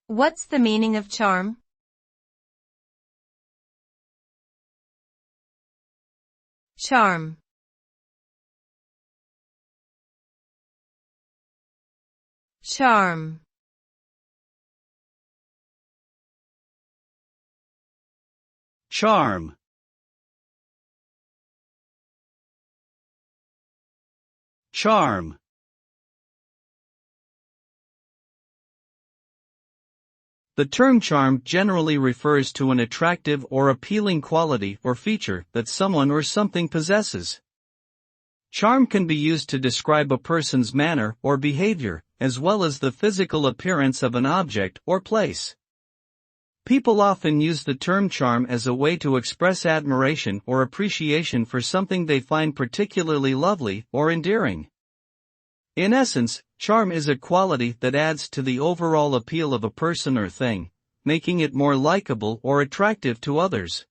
What's the meaning of charm? Charm. Charm. Charm. Charm. The term charm generally refers to an attractive or appealing quality or feature that someone or something possesses. Charm can be used to describe a person's manner or behavior, as well as the physical appearance of an object or place. People often use the term charm as a way to express admiration or appreciation for something they find particularly lovely or endearing. In essence, charm is a quality that adds to the overall appeal of a person or thing, making it more likable or attractive to others.